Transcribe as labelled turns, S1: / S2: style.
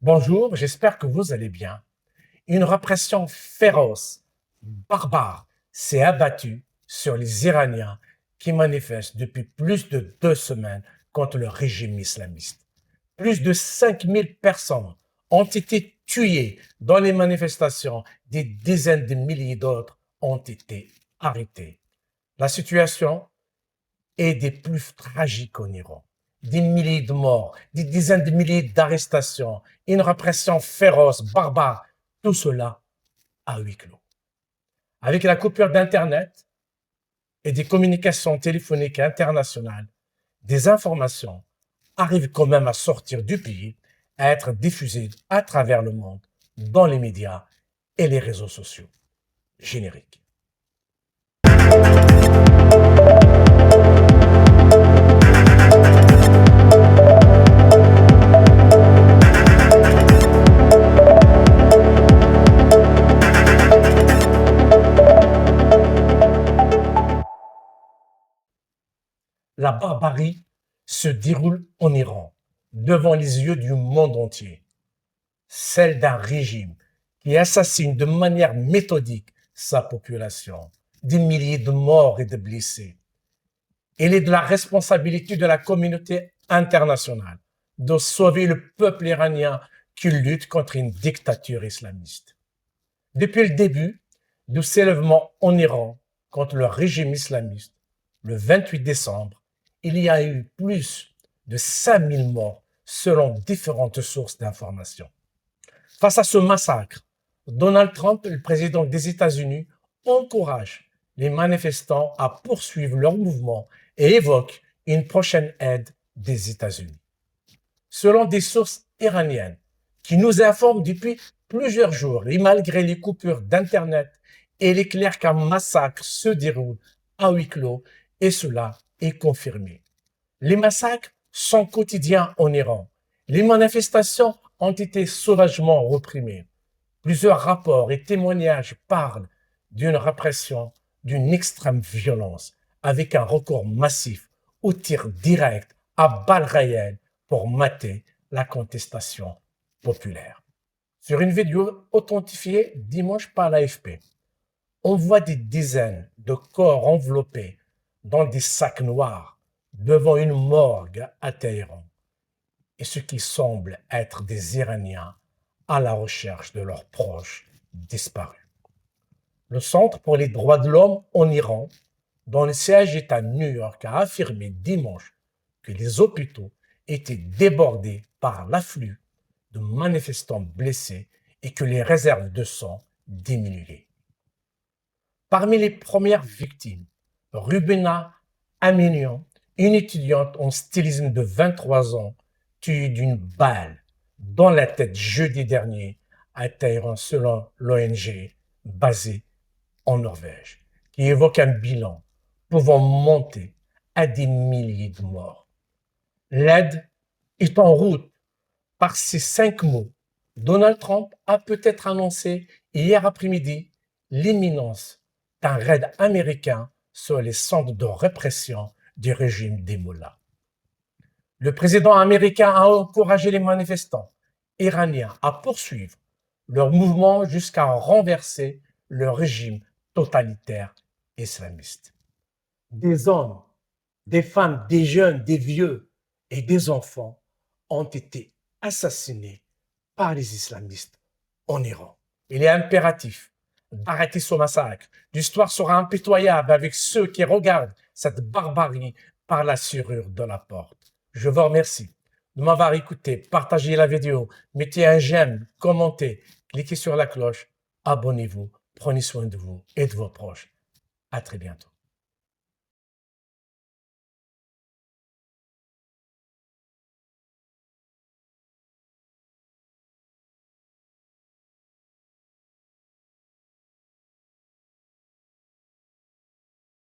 S1: Bonjour, j'espère que vous allez bien. Une répression féroce, barbare, s'est abattue sur les Iraniens qui manifestent depuis plus de 2 semaines contre le régime islamiste. Plus de 5000 personnes ont été tuées dans les manifestations, des dizaines de milliers d'autres ont été arrêtées. La situation est des plus tragiques en Iran. Des milliers de morts, des dizaines de milliers d'arrestations, une répression féroce, barbare, tout cela à huis clos. Avec la coupure d'Internet et des communications téléphoniques internationales, des informations arrivent quand même à sortir du pays, à être diffusées à travers le monde, dans les médias et les réseaux sociaux. Générique. La barbarie se déroule en Iran, devant les yeux du monde entier. Celle d'un régime qui assassine de manière méthodique sa population, des milliers de morts et de blessés. Il est de la responsabilité de la communauté internationale de sauver le peuple iranien qui lutte contre une dictature islamiste. Depuis le début du soulèvement en Iran contre le régime islamiste, le 28 décembre, il y a eu plus de 5000 morts selon différentes sources d'information. Face à ce massacre, Donald Trump, le président des États-Unis, encourage les manifestants à poursuivre leur mouvement et évoque une prochaine aide des États-Unis. Selon des sources iraniennes qui nous informent depuis plusieurs jours et malgré les coupures d'Internet, il est clair qu'un massacre se déroule à huis clos et cela est confirmé. Les massacres sont quotidiens en Iran. Les manifestations ont été sauvagement réprimées. Plusieurs rapports et témoignages parlent d'une répression, d'une extrême violence, avec un recours massif aux tirs directs à balles réelles pour mater la contestation populaire. Sur une vidéo authentifiée dimanche par l'AFP, on voit des dizaines de corps enveloppés dans des sacs noirs devant une morgue à Téhéran, et ce qui semble être des Iraniens à la recherche de leurs proches disparus. Le Centre pour les droits de l'homme en Iran, dont le siège est à New York, a affirmé dimanche que les hôpitaux étaient débordés par l'afflux de manifestants blessés et que les réserves de sang diminuaient. Parmi les premières victimes, Rubina Aminian, une étudiante en stylisme de 23 ans, tuée d'une balle dans la tête jeudi dernier à Téhéran selon l'ONG basée en Norvège, qui évoque un bilan pouvant monter à des milliers de morts. L'aide est en route. Par ces 5 mots, Donald Trump a peut-être annoncé hier après-midi l'imminence d'un raid américain sur les centres de répression du régime des mollahs. Le président américain a encouragé les manifestants iraniens à poursuivre leur mouvement jusqu'à renverser le régime totalitaire islamiste. Des hommes, des femmes, des jeunes, des vieux et des enfants ont été assassinés par les islamistes en Iran. Il est impératif d'arrêter ce massacre. L'histoire sera impitoyable avec ceux qui regardent cette barbarie par la serrure de la porte. Je vous remercie de m'avoir écouté. Partagez la vidéo, mettez un j'aime, commentez, cliquez sur la cloche, abonnez-vous, prenez soin de vous et de vos proches. À très bientôt.